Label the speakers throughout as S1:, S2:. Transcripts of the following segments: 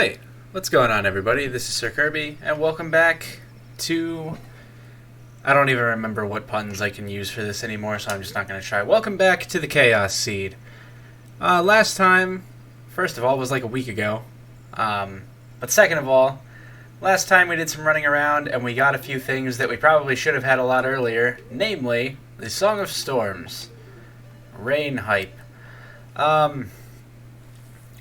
S1: Alright, what's going on everybody? This is Sir Kirby, and welcome back to... I don't even remember what puns I can use for this anymore, so I'm just not going to try. Welcome back to the Chaos Seed. Last time, first of all, was like a week ago. But second of all, last time we did some running around, and we got a few things that we probably should have had a lot earlier, namely, the Song of Storms. Rain hype.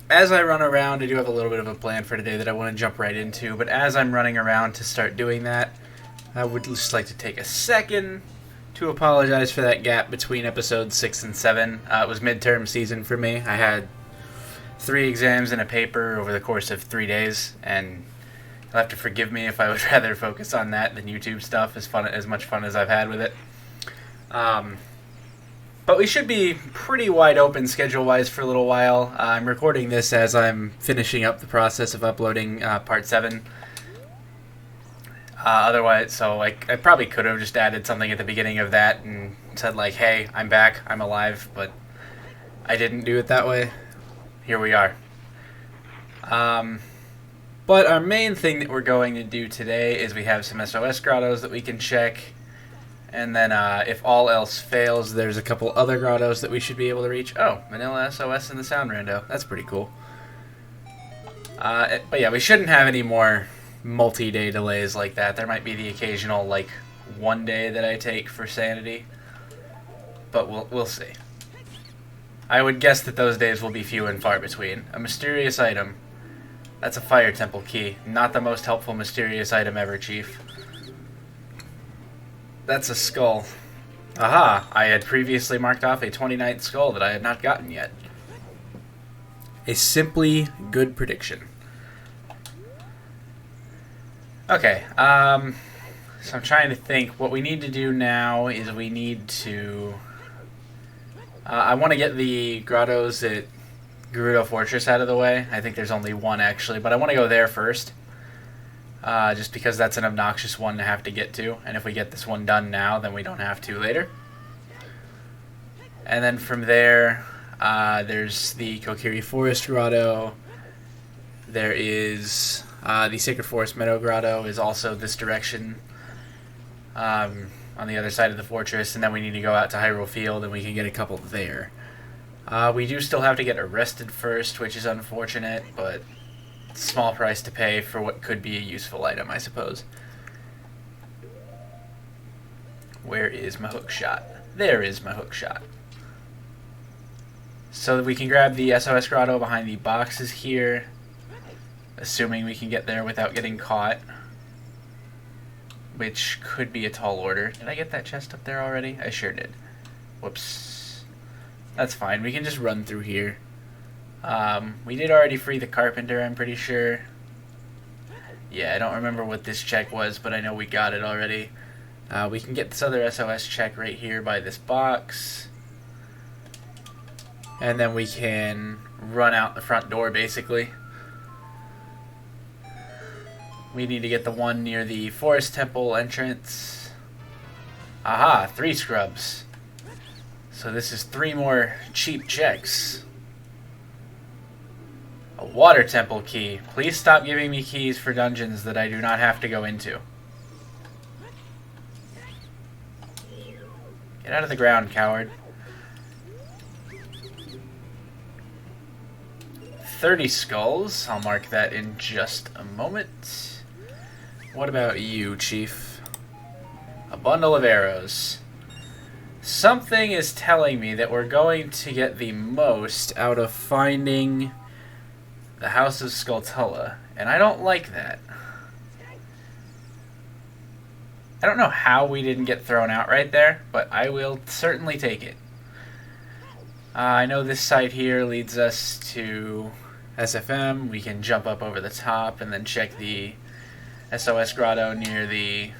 S1: As I run around, I do have a little bit of a plan for today that I want to jump right into, but as I'm running around to start doing that, I would just like to take a second to apologize for that gap between episodes 6 and 7. It was midterm season for me. I had 3 exams and a paper over the course of 3 days, and you'll have to forgive me if I would rather focus on that than YouTube stuff, as much fun as I've had with it. But we should be pretty wide open schedule-wise for a little while. I'm recording this as I'm finishing up the process of uploading Part 7. Otherwise, so I probably could have just added something at the beginning of that and said, like, hey, I'm back, I'm alive, but I didn't do it that way. Here we are. But our main thing that we're going to do today is we have some SOS grottos that we can check. And then, if all else fails, there's a couple other grottos that we should be able to reach. Oh, Vanilla SOS in the Sound Rando. That's pretty cool. But yeah, we shouldn't have any more multi-day delays like that. There might be the occasional, like, 1 day that I take for sanity. But we'll see. I would guess that those days will be few and far between. A mysterious item. That's a fire temple key. Not the most helpful mysterious item ever, Chief. That's a skull. Aha! I had previously marked off a 29th skull that I had not gotten yet. A simply good prediction. Okay, so I'm trying to think. What we need to do now is we need to... I want to get the grottos at Gerudo Fortress out of the way. I think there's only one, actually, but I want to go there first. Just because that's an obnoxious one to have to get to. And if we get this one done now, then we don't have to later. And then from there, there's the Kokiri Forest Grotto. There is the Sacred Forest Meadow Grotto is also this direction. On the other side of the fortress. And then we need to go out to Hyrule Field and we can get a couple there. We do still have to get arrested first, which is unfortunate, but... small price to pay for what could be a useful item, I suppose. Where is my hook shot? There is my hook shot. So that we can grab the SOS grotto behind the boxes here, assuming we can get there without getting caught, which could be a tall order. Did I get that chest up there already? I sure did. Whoops. That's fine. We can just run through here. We did already free the carpenter, I'm pretty sure. Yeah, I don't remember what this check was, but I know we got it already. We can get this other SOS check right here by this box. And then we can run out the front door, basically. We need to get the one near the Forest Temple entrance. Aha, 3 scrubs. So this is 3 more cheap checks. A water temple key. Please stop giving me keys for dungeons that I do not have to go into. Get out of the ground, coward. 30 skulls. I'll mark that in just a moment. What about you, Chief? A bundle of arrows. Something is telling me that we're going to get the most out of finding... the House of Skulltula, and I don't like that. I don't know how we didn't get thrown out right there, but I will certainly take it. I know this site here leads us to SFM. We can jump up over the top and then check the SOS Grotto near the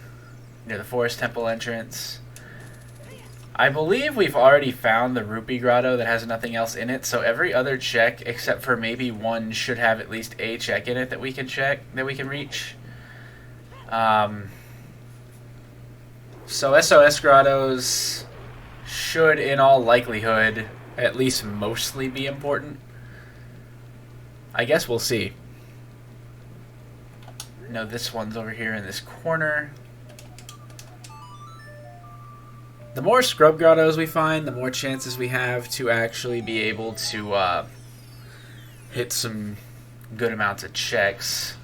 S1: Forest Temple entrance. I believe we've already found the Rupee Grotto that has nothing else in it, so every other check, except for maybe one, should have at least a check in it that we can reach. So SOS Grottos should, in all likelihood, at least mostly be important. I guess we'll see. No, this one's over here in this corner. The more scrub grottos we find, the more chances we have to actually be able to hit some good amounts of checks.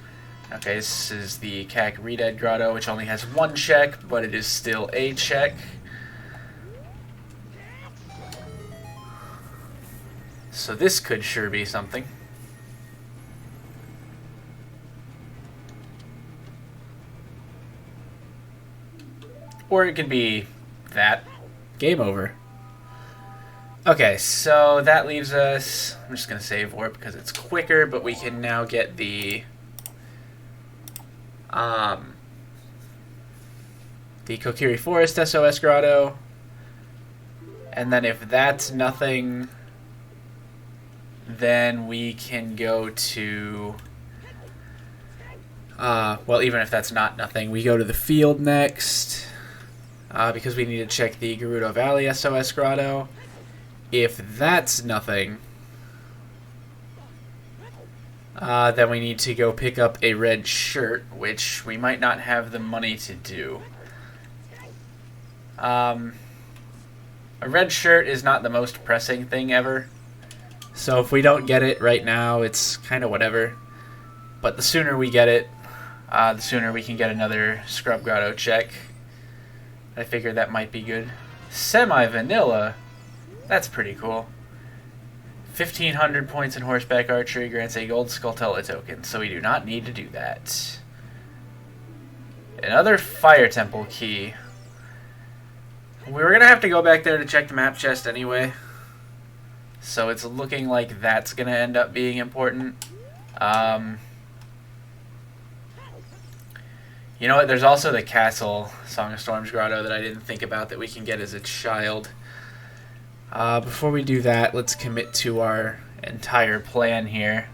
S1: Okay, this is the Cac Redead Grotto, which only has one check, but it is still a check. So this could sure be something. Or it could be that. Game over. Okay, so that leaves us... I'm just going to save warp because it's quicker, but we can now get the Kokiri Forest SOS Grotto. And then if that's nothing, then we can go to... well, even if that's not nothing, we go to the field next. Because we need to check the Gerudo Valley SOS Grotto. If that's nothing, then we need to go pick up a red shirt, which we might not have the money to do. A red shirt is not the most pressing thing ever. So if we don't get it right now, it's kind of whatever. But the sooner we get it, the sooner we can get another Scrub Grotto check. I figured that might be good. Semi-vanilla? That's pretty cool. 1,500 points in horseback archery grants a gold Skulltula token, so we do not need to do that. Another fire temple key. We were going to have to go back there to check the map chest anyway. So it's looking like that's going to end up being important. You know what? There's also the Castle Song of Storms Grotto that I didn't think about that we can get as a child. Before we do that, let's commit to our entire plan here.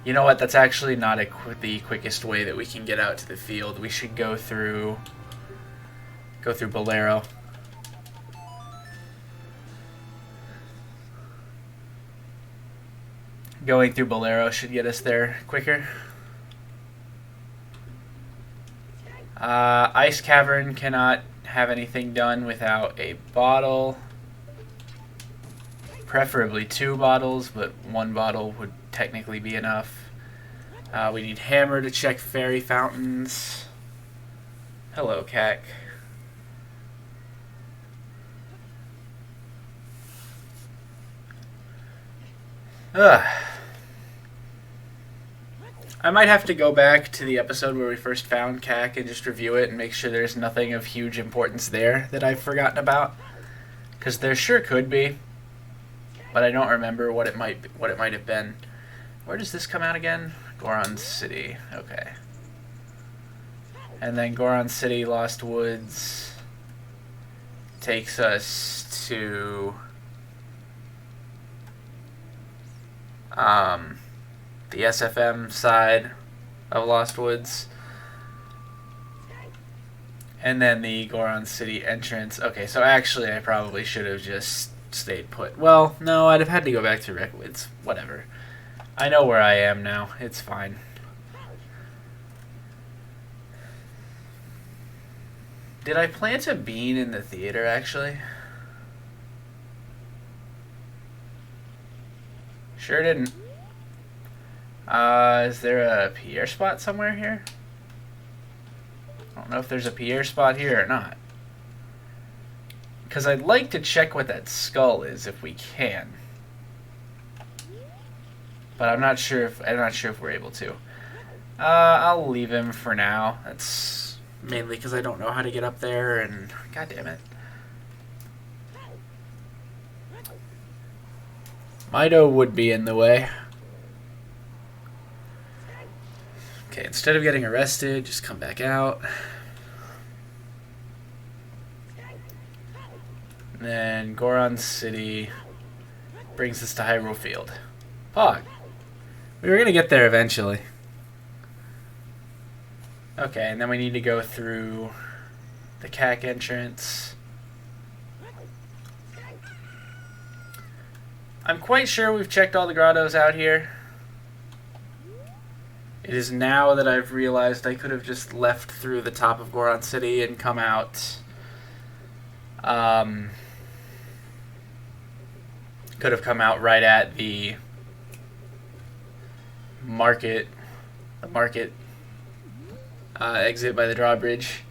S1: You know what? That's actually not the quickest way that we can get out to the field. We should go through Bolero. Going through Bolero should get us there quicker. Ice Cavern cannot have anything done without a bottle. Preferably 2 bottles, but 1 bottle would technically be enough. We need Hammer to check fairy fountains. Hello, Cac. Ugh. I might have to go back to the episode where we first found Cac and just review it and make sure there's nothing of huge importance there that I've forgotten about. Because there sure could be, but I don't remember what it might have been. Where does this come out again? Goron City. Okay. And then Goron City, Lost Woods takes us to the SFM side of Lost Woods. And then the Goron City entrance. Okay, so actually I probably should have just stayed put. Well, no, I'd have had to go back to Reckwoods. Whatever. I know where I am now. It's fine. Did I plant a bean in the theater, actually? Sure didn't. Is there a Pierre spot somewhere here? I don't know if there's a Pierre spot here or not. Because I'd like to check what that skull is if we can. But I'm not sure if we're able to. I'll leave him for now. That's mainly because I don't know how to get up there, and god damn it. Mido would be in the way. Okay, instead of getting arrested, just come back out. And then Goron City brings us to Hyrule Field. Pog. We were going to get there eventually. Okay, and then we need to go through the CAC entrance. I'm quite sure we've checked all the grottos out here. It is now that I've realized I could have just left through the top of Goron City and come out. Could have come out right at the market exit by the drawbridge,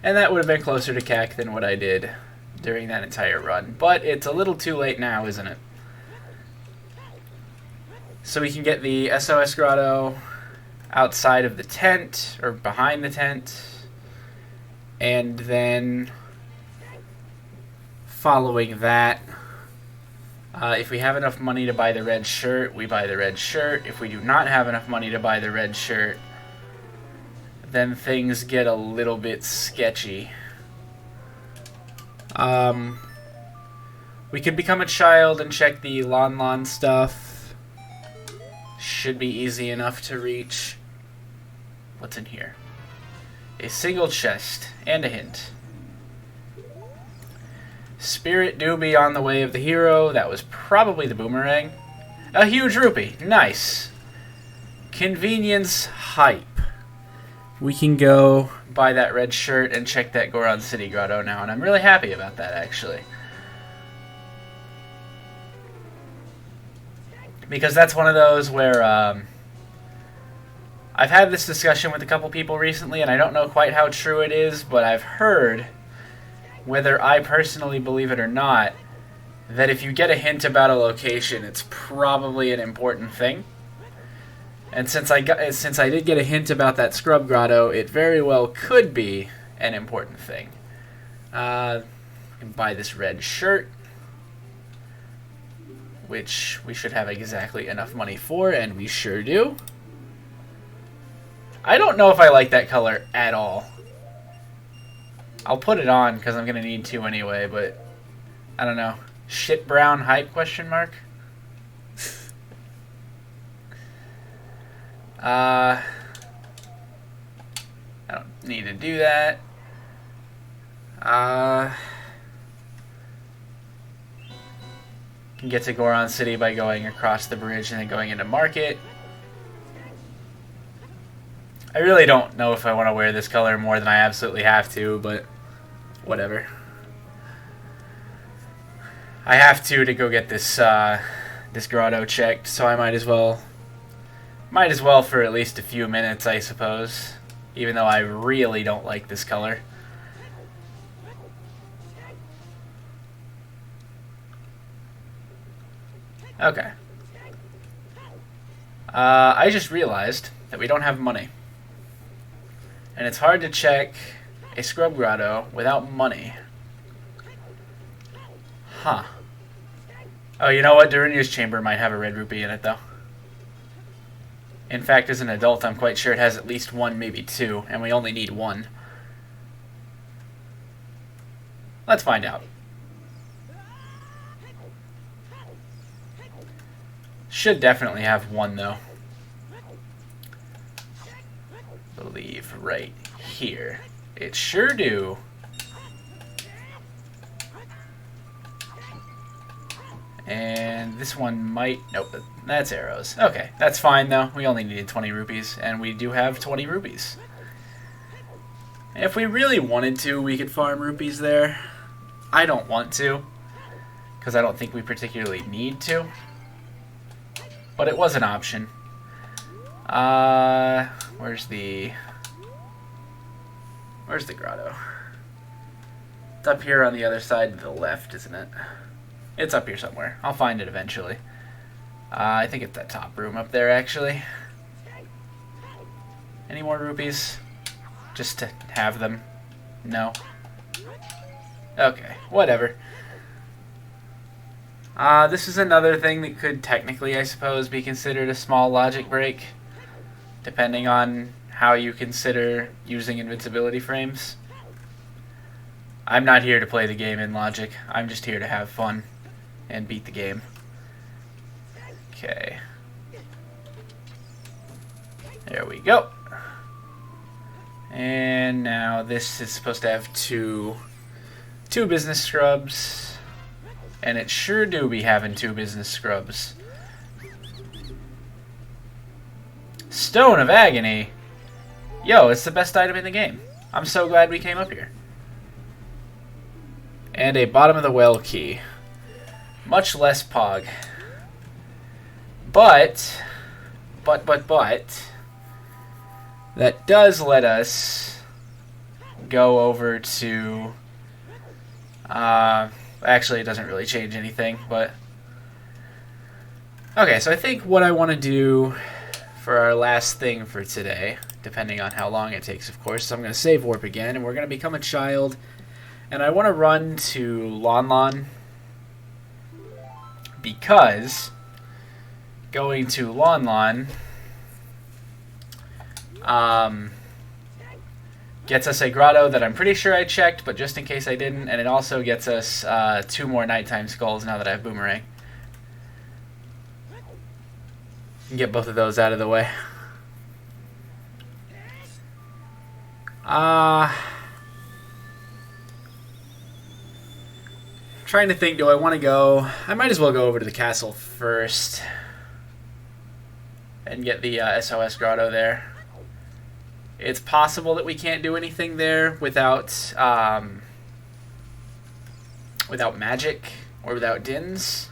S1: and that would have been closer to CAC than what I did during that entire run. But it's a little too late now, isn't it? So we can get the SOS Grotto outside of the tent, or behind the tent, and then following that, if we have enough money to buy the red shirt, we buy the red shirt. If we do not have enough money to buy the red shirt, then things get a little bit sketchy. We could become a child and check the Lon Lon stuff. Should be easy enough to reach. What's in here? A single chest and a hint. Spirit do be on the way of the hero. That was probably the boomerang. A huge rupee. Nice. Convenience hype. We can go buy that red shirt and check that Goron City grotto now, and I'm really happy about that, actually. Because that's one of those where I've had this discussion with a couple people recently, and I don't know quite how true it is, but I've heard, whether I personally believe it or not, that if you get a hint about a location, it's probably an important thing. And since I did get a hint about that scrub grotto, it very well could be an important thing. I can buy this red shirt, which we should have exactly enough money for, and we sure do. I don't know if I like that color at all. I'll put it on because I'm going to need to anyway, but I don't know. Shit brown hype question mark? I don't need to do that. Can get to Goron City by going across the bridge and then going into market. I really don't know if I want to wear this color more than I absolutely have to, but whatever. I have to go get this this grotto checked, so I might as well for at least a few minutes, I suppose, even though I really don't like this color. Okay. I just realized that we don't have money. And it's hard to check a scrub grotto without money. Huh. Oh, you know what? Darunia's chamber might have a red rupee in it, though. In fact, as an adult, I'm quite sure it has at least one, maybe two, and we only need one. Let's find out. Should definitely have one, though. I believe right here. It sure do. And this one might... Nope, that's arrows. Okay, that's fine, though. We only needed 20 rupees, and we do have 20 rupees. If we really wanted to, we could farm rupees there. I don't want to, because I don't think we particularly need to. But it was an option. Where's the grotto? It's up here on the other side to the left, isn't it? It's up here somewhere. I'll find it eventually. I think it's that top room up there, actually. Any more rupees? Just to have them? No? Okay, whatever. This is another thing that could technically, I suppose, be considered a small logic break, depending on how you consider using invincibility frames. I'm not here to play the game in logic. I'm just here to have fun and beat the game. Okay. There we go. And now this is supposed to have two business scrubs. And it sure do be having 2 business scrubs. Stone of Agony. Yo, it's the best item in the game. I'm so glad we came up here. And a bottom of the well key. Much less pog. But, that does let us go over to, actually it doesn't really change anything, but, okay, so I think what I want to do for our last thing for today, depending on how long it takes, of course, so I'm going to save warp again, and we're going to become a child, and I want to run to Lon Lon, because going to Lon Lon gets us a grotto that I'm pretty sure I checked, but just in case I didn't, and it also gets us 2 more nighttime skulls now that I have Boomerang. Get both of those out of the way. Trying to think, do I want to go? I might as well go over to the castle first and get the SOS grotto there. It's possible that we can't do anything there without without magic or without dins,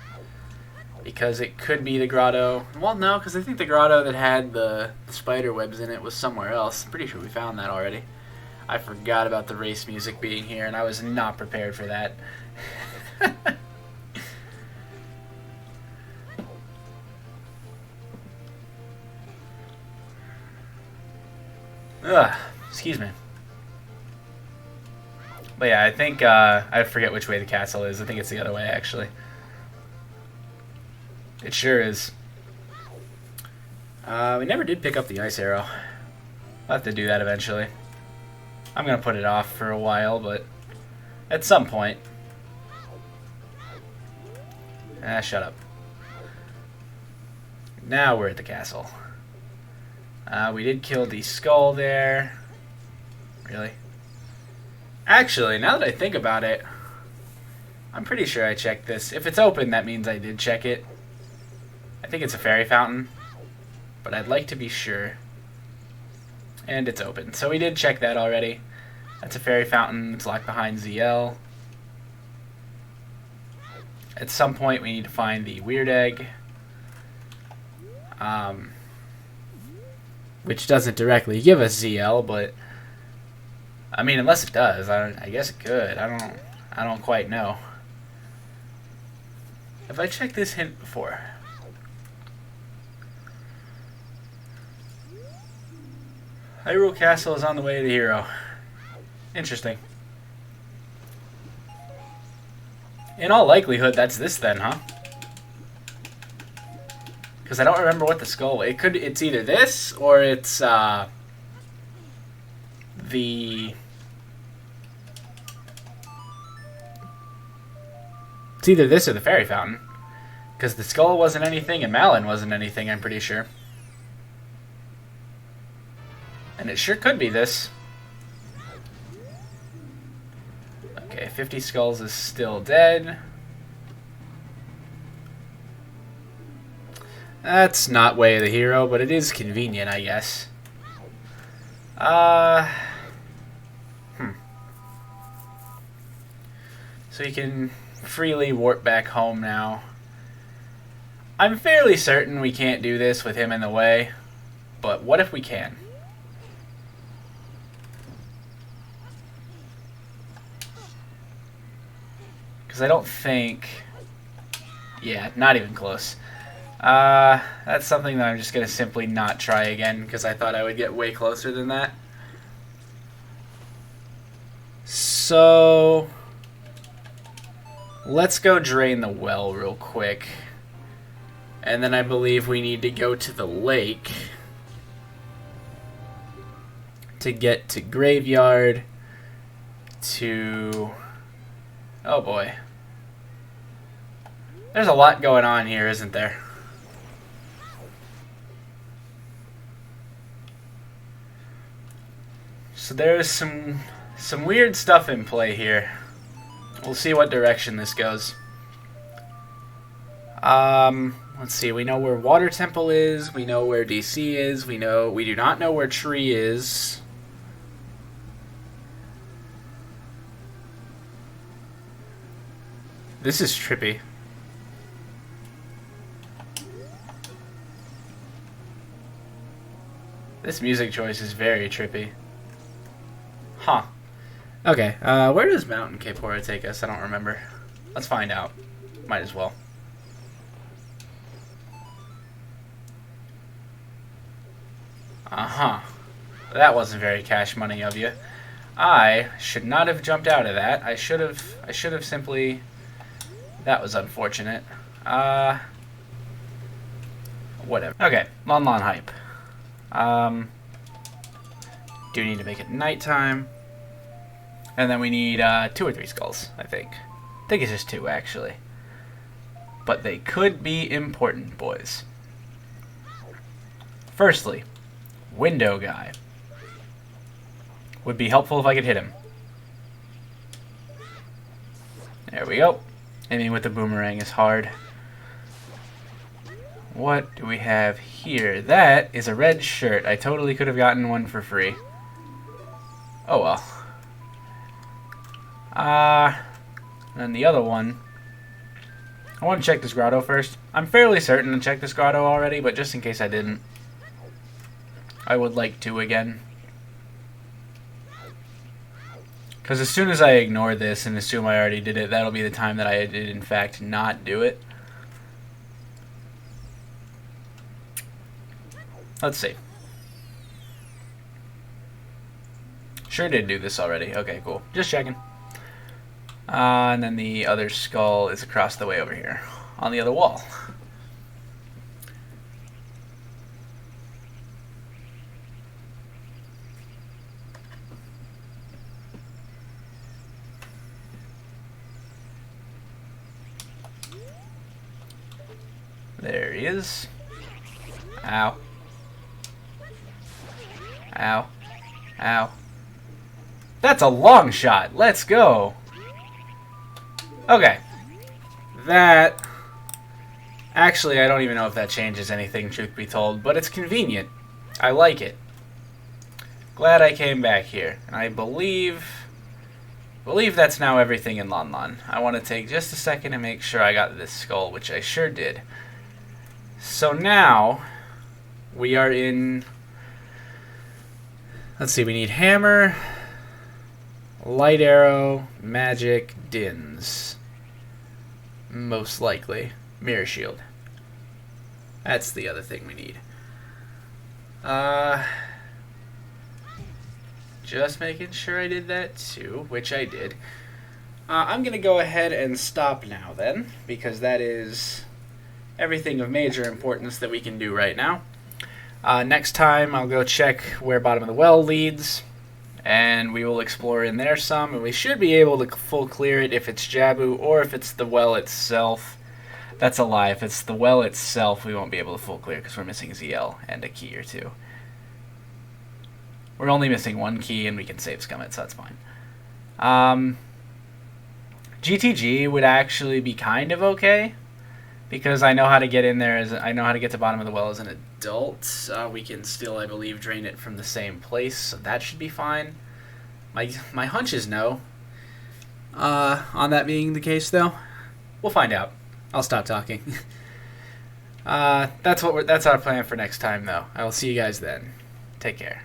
S1: because it could be the grotto. Well, no, because I think the grotto that had the spider webs in it was somewhere else. I'm pretty sure we found that already. I forgot about the race music being here, and I was not prepared for that. Ugh, excuse me. But yeah, I think, I forget which way the castle is. I think it's the other way, actually. It sure is. We never did pick up the ice arrow. I'll have to do that eventually. I'm gonna put it off for a while, but at some point. Ah, shut up. Now we're at the castle. We did kill the skull there. Really? Actually, now that I think about it, I'm pretty sure I checked this. If it's open, that means I did check it. I think it's a fairy fountain, but I'd like to be sure. And it's open. So we did check that already. That's a fairy fountain. It's locked behind ZL. At some point, we need to find the weird egg. Which doesn't directly give us ZL, but I mean, unless it does, I guess it could. I don't quite know. Have I checked this hint before? Hyrule Castle is on the way to the hero. Interesting. In all likelihood, that's this then, huh? Because I don't remember what the skull. It's either this or it's the. It's either this or the fairy fountain. Because the skull wasn't anything and Malin wasn't anything, I'm pretty sure. And it sure could be this. Okay, 50 skulls is still dead. That's not way of the hero, but it is convenient, I guess. So you can freely warp back home now. I'm fairly certain we can't do this with him in the way, but what if we can? Because I don't think... Yeah, not even close. That's something that I'm just going to simply not try again, because I thought I would get way closer than that. So... let's go drain the well real quick. And then I believe we need to go to the lake to get to Graveyard to... oh boy. There's a lot going on here, isn't there? So there's some weird stuff in play here. We'll see what direction this goes. Let's see, we know where Water Temple is, we know where DC is, we do not know where Tree is. This is trippy. This music choice is very trippy. Huh. Okay, where does Mountain Capora take us? I don't remember. Let's find out. Might as well. Uh-huh. That wasn't very cash money of you. I should not have jumped out of that. I should have simply... That was unfortunate. Whatever. Okay, Lon Lon hype. Do need to make it nighttime. And then we need 2 or 3 skulls, I think. I think it's just 2, actually. But they could be important, boys. Firstly, window guy. Would be helpful if I could hit him. There we go. Aiming with the boomerang is hard. What do we have here? That is a red shirt. I totally could have gotten one for free. Oh well. And the other one. I want to check this grotto first. I'm fairly certain to check this grotto already, but just in case I didn't, I would like to again. Because as soon as I ignore this and assume I already did it, that'll be the time that I did in fact not do it. Let's see. Sure did do this already. Okay, cool. Just checking. And then the other skull is across the way over here, on the other wall. There he is. Ow. Ow. Ow. That's a long shot. Let's go. Okay. That... Actually, I don't even know if that changes anything, truth be told, but it's convenient. I like it. Glad I came back here. And I believe that's now everything in Lon Lon. I want to take just a second and make sure I got this skull, which I sure did. So now, we are in... Let's see, we need hammer, light arrow, magic, dins. Most likely. Mirror shield. That's the other thing we need. Just making sure I did that too, which I did. I'm going to go ahead and stop now then, because that is everything of major importance that we can do right now. Next time, I'll go check where Bottom of the Well leads, and we will explore in there some, and we should be able to full clear it if it's Jabu or if it's the well itself. That's a lie. If it's the well itself, we won't be able to full clear because we're missing ZL and a key or two. We're only missing 1 key, and we can save scum it, so that's fine. GTG would actually be kind of okay, because I know how to get in there. I know how to get to Bottom of the Well as an adult. We can still, I believe, drain it from the same place, so that should be fine. My hunch is no. On that being the case, though, we'll find out. I'll stop talking. That's our plan for next time, though. I will see you guys then. Take care.